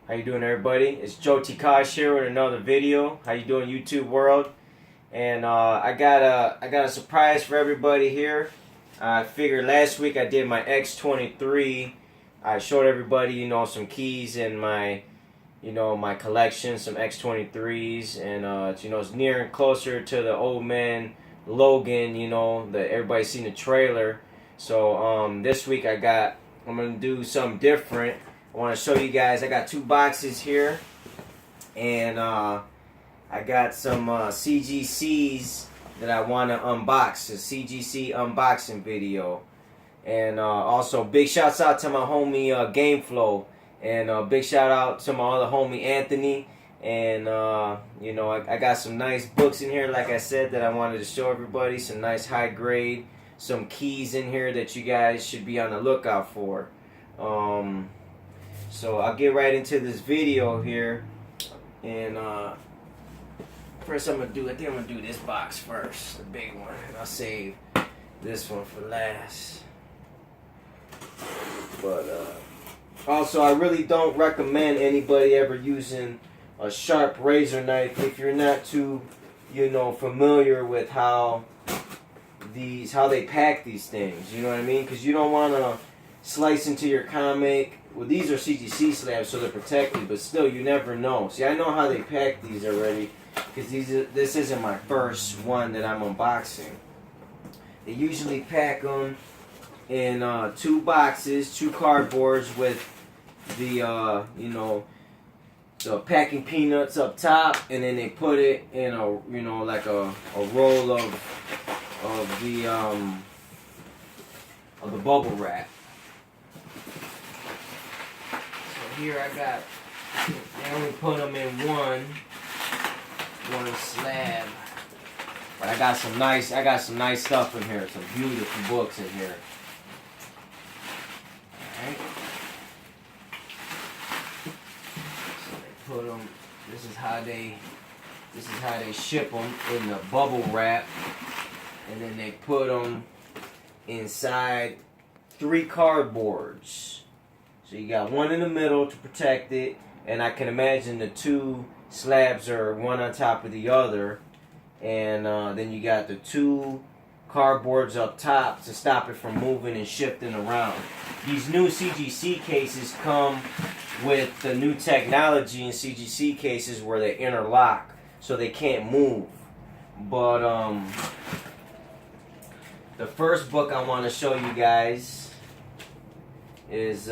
How you doing, everybody? It's Joe Tikash here with another video. How you doing, YouTube world? And I got a surprise for everybody here. I figured last week I did my X23. I showed everybody, some keys in my, my collection, some X23s, and it's nearing closer to the old man Logan, that everybody's seen the trailer. So this week I'm gonna do something different. I want to show you guys. I got two boxes here, and I got some CGCs that I want to unbox. A CGC unboxing video, and also big shouts out to my homie GameFlow, and big shout out to my other homie Anthony. And I got some nice books in here, like I said, that I wanted to show everybody. Some nice high grade, some keys in here that you guys should be on the lookout for. So I'll get right into this video here, and first I think I'm gonna do this box first, the big one, and I'll save this one for last. But also, I really don't recommend anybody ever using a sharp razor knife if you're not too, familiar with how they pack these things. You know what I mean? Because you don't want to slice into your comic. Well, these are CGC slabs, so they're protected, but still, you never know. See, I know how they pack these already, because this isn't my first one that I'm unboxing. They usually pack them in two boxes, two cardboards with the, the packing peanuts up top, and then they put it in a, like a roll of the bubble wrap. Here I only put them in one slab, but I got some nice stuff in here, some beautiful books in here. Alright. So they put them, this is how they ship them in the bubble wrap, and then they put them inside 3 cardboards. So you got one in the middle to protect it, and I can imagine the 2 slabs are one on top of the other, and then you got the 2 cardboards up top to stop it from moving and shifting around. These new CGC cases come with the new technology in CGC cases where they interlock, so they can't move. But the first book I want to show you guys is it's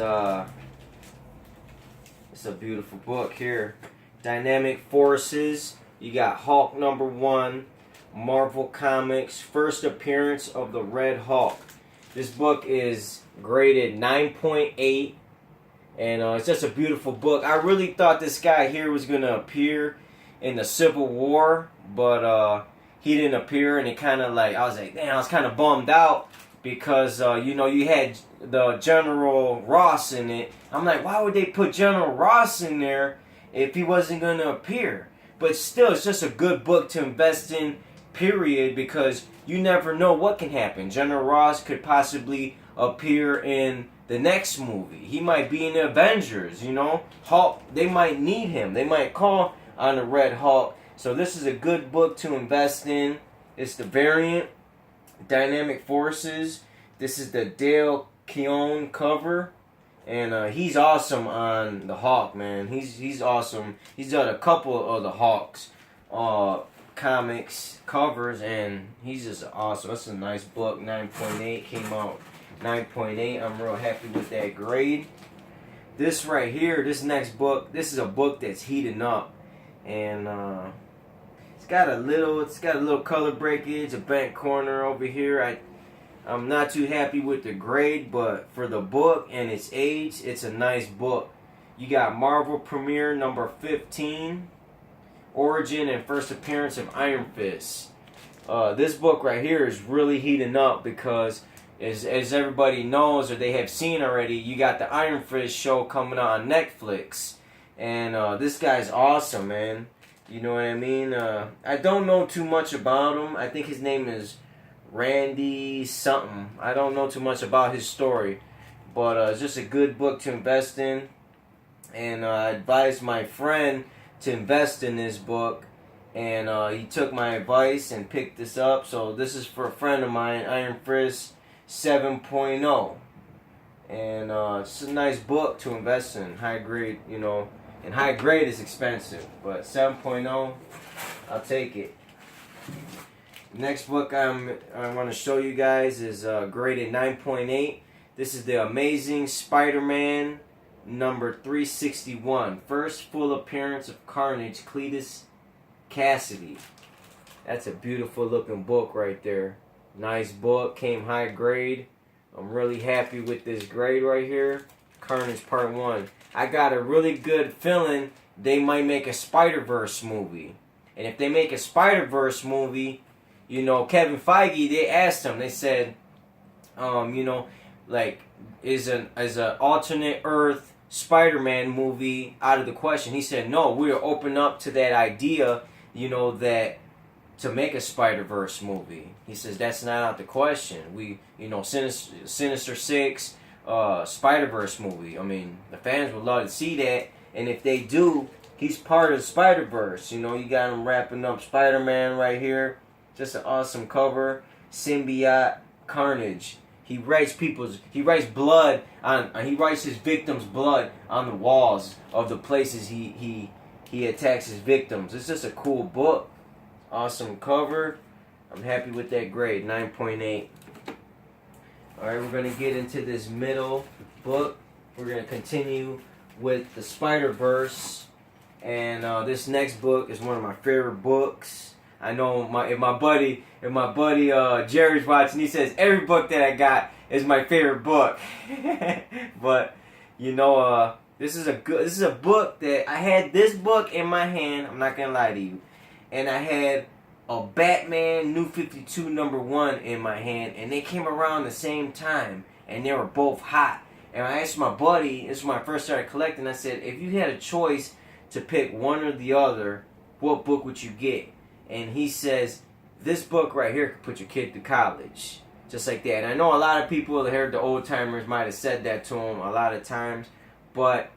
a beautiful book here. Dynamic Forces. You got Hulk #1, Marvel Comics, first appearance of the Red Hulk. This book is graded 9.8, and it's just a beautiful book. I really thought this guy here was gonna appear in the Civil War, but he didn't appear, and it kind of I was like, damn, I was kind of bummed out. Because, you had the General Ross in it. I'm like, why would they put General Ross in there if he wasn't going to appear? But still, it's just a good book to invest in, period, because you never know what can happen. General Ross could possibly appear in the next movie. He might be in the Avengers, Hulk, they might need him. They might call on the Red Hulk. So this is a good book to invest in. It's the variant. Dynamic Forces. This is the Dale Keown cover, and he's awesome on the Hulk, man. He's awesome. He's done a couple of the Hulk's comics covers, and he's just awesome. That's a nice book. 9.8 came out. 9.8. I'm real happy with that grade. This right here, this next book, this is a book that's heating up, and it's got a little color breakage, a bent corner over here. I'm not too happy with the grade, but for the book and its age, it's a nice book. You got Marvel Premiere number 15, Origin and First Appearance of Iron Fist. This book right here is really heating up because, as everybody knows or they have seen already, you got the Iron Fist show coming out on Netflix, and this guy's awesome, man. You know what I mean? I don't know too much about him. I think his name is Randy something. I don't know too much about his story. But it's just a good book to invest in. and I advised my friend to invest in this book, and he took my advice and picked this up. So this is for a friend of mine, Iron Fist 7.0, and it's a nice book to invest in. High grade, you know, and high grade is expensive, but 7.0, I'll take it. Next book I want to show you guys is graded 9.8. This is the Amazing Spider-Man number 361. First full appearance of Carnage, Cletus Cassidy. That's a beautiful looking book right there. Nice book, came high grade. I'm really happy with this grade right here. Carnage Part 1. I got a really good feeling they might make a Spider-Verse movie. And if they make a Spider-Verse movie, you know, Kevin Feige, they asked him, they said, you know, like, is an alternate Earth Spider-Man movie out of the question? He said, no, we're open up to that idea, you know, that to make a Spider-Verse movie. He says that's not out the question. We, you know, Sinister Six, Spider-Verse movie. I mean, the fans would love to see that, and if they do, he's part of Spider-Verse. You know, you got him wrapping up Spider-Man right here. Just an awesome cover. Symbiote Carnage. He writes blood on. He writes his victims' blood on the walls of the places he attacks his victims. It's just a cool book. Awesome cover. I'm happy with that grade, 9.8. Alright, we're going to get into this middle book. We're going to continue with the Spider-Verse. And this next book is one of my favorite books. I know if my buddy Jerry's watching, he says every book that I got is my favorite book. But you know, this is a book that I had this book in my hand. I'm not gonna lie to you, and I had a Batman New 52 #1 in my hand, and they came around the same time, and they were both hot. And I asked my buddy, this is when I first started collecting, I said, if you had a choice to pick one or the other, what book would you get? And he says, this book right here could put your kid to college. Just like that. And I know a lot of people that heard the old timers might have said that to him a lot of times. But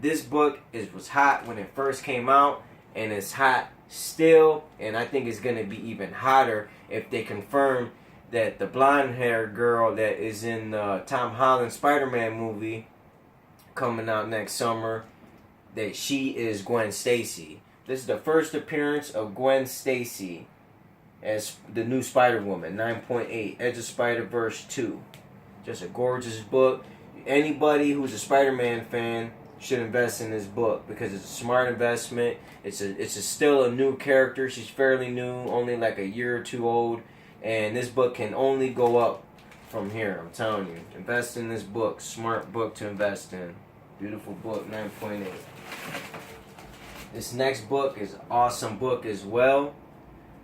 this book was hot when it first came out. And it's hot still. And I think it's going to be even hotter if they confirm that the blonde-haired girl that is in the Tom Holland Spider-Man movie coming out next summer, that she is Gwen Stacy. This is the first appearance of Gwen Stacy as the new Spider-Woman, 9.8, Edge of Spider-Verse 2. Just a gorgeous book. Anybody who's a Spider-Man fan should invest in this book because it's a smart investment. It's still a new character. She's fairly new, only like a year or two old. And this book can only go up from here, I'm telling you. Invest in this book. Smart book to invest in. Beautiful book, 9.8. This next book is an awesome book as well.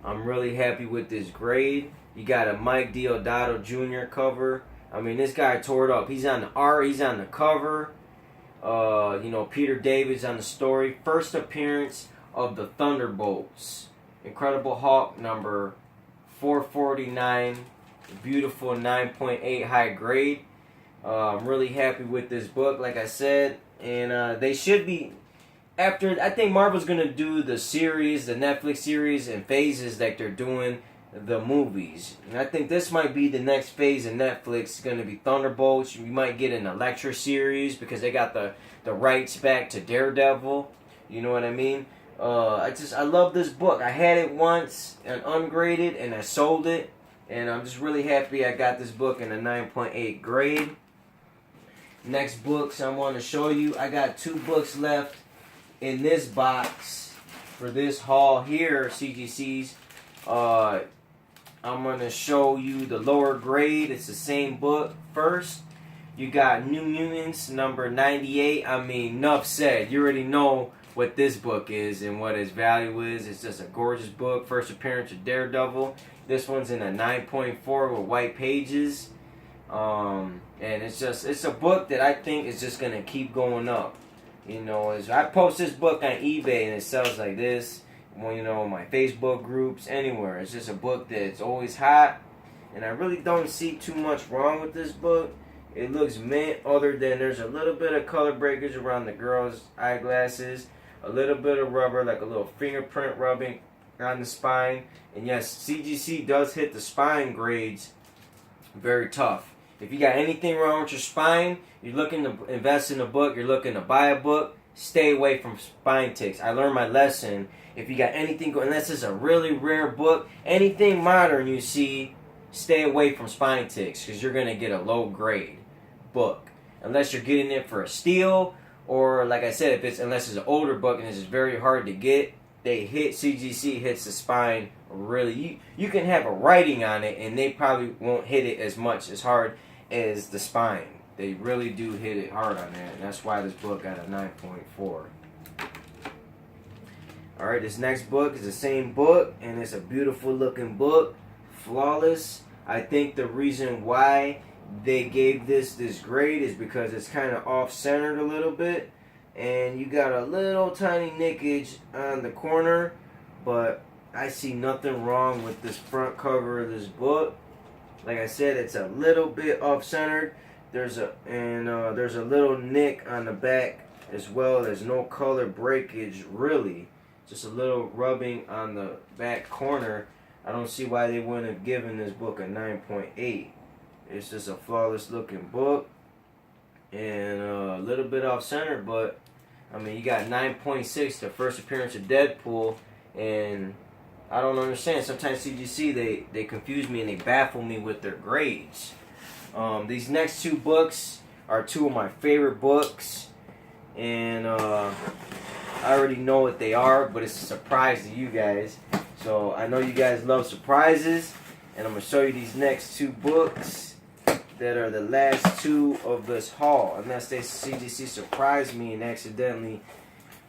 I'm really happy with this grade. You got a Mike Deodato Jr. cover. I mean, this guy tore it up. He's on the art. He's on the cover. You know, Peter David's on the story. First appearance of the Thunderbolts. Incredible Hulk number 449. Beautiful 9.8 high grade. I'm really happy with this book, like I said. And they should be... After, I think Marvel's going to do the series, the Netflix series, in phases like they're doing the movies. And I think this might be the next phase of Netflix. It's going to be Thunderbolts. We might get an Elektra series because they got the rights back to Daredevil. You know what I mean? I love this book. I had it once and ungraded and I sold it. And I'm just really happy I got this book in a 9.8 grade. Next books I want to show you. I got 2 books left in this box for this haul here, CGCs. I'm going to show you the lower grade. It's the same book first. You got New Mutants number 98. I mean, enough said. You already know what this book is and what its value is. It's just a gorgeous book. First appearance of Daredevil. This one's in a 9.4 with white pages. And it's a book that I think is just going to keep going up. You know, I post this book on eBay and it sells like this. Well, you know, my Facebook groups, anywhere. It's just a book that's always hot. And I really don't see too much wrong with this book. It looks mint, other than there's a little bit of color breakage around the girl's eyeglasses. A little bit of rubber, like a little fingerprint rubbing on the spine. And yes, CGC does hit the spine grades very tough. If you got anything wrong with your spine, you're looking to invest in a book, you're looking to buy a book, stay away from spine ticks. I learned my lesson. If you got anything going, unless it's a really rare book, anything modern you see, stay away from spine ticks, because you're going to get a low grade book. Unless you're getting it for a steal, or like I said, unless it's an older book and it's very hard to get, CGC hits the spine really. You can have a writing on it and they probably won't hit it as hard as the spine. They really do hit it hard on that, and that's why this book got a 9.4. Alright, this next book is the same book, and it's a beautiful looking book. Flawless. I think the reason why they gave this grade is because it's kind of off-centered a little bit, and you got a little tiny nickage on the corner, but I see nothing wrong with this front cover of this book. Like I said, it's a little bit off-centered. There's a little nick on the back as well. There's no color breakage really, just a little rubbing on the back corner. I don't see why they wouldn't have given this book a 9.8. It's just a flawless looking book, and a little bit off center, but I mean, you got 9.6, the first appearance of Deadpool, and I don't understand. Sometimes CGC, they confuse me and they baffle me with their grades. These next two books are two of my favorite books, and I already know what they are, but it's a surprise to you guys. So I know you guys love surprises, and I'm going to show you these next two books that are the last two of this haul. Unless they CGC surprised me and accidentally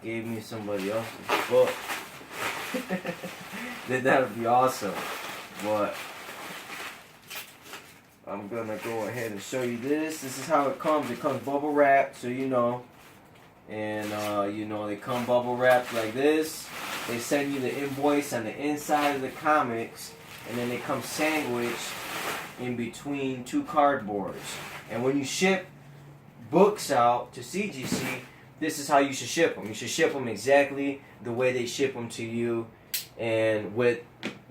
gave me somebody else's book. Then that would be awesome. But I'm going to go ahead and show you this. This is how it comes. It comes bubble wrapped, so you know. And, they come bubble wrapped like this. They send you the invoice on the inside of the comics, and then they come sandwiched in between two cardboards. And when you ship books out to CGC, this is how you should ship them. You should ship them exactly the way they ship them to you, and with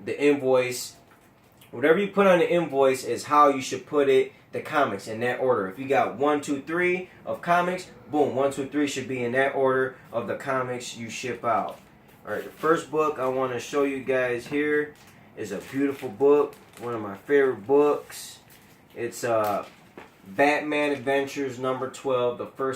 the invoice, whatever you put on the invoice is how you should put it, the comics, in that order. If you got 1, 2, 3 of comics, boom, 1, 2, 3 should be in that order of the comics you ship out. Alright, the first book I want to show you guys here is a beautiful book, one of my favorite books. It's Batman Adventures number 12, the first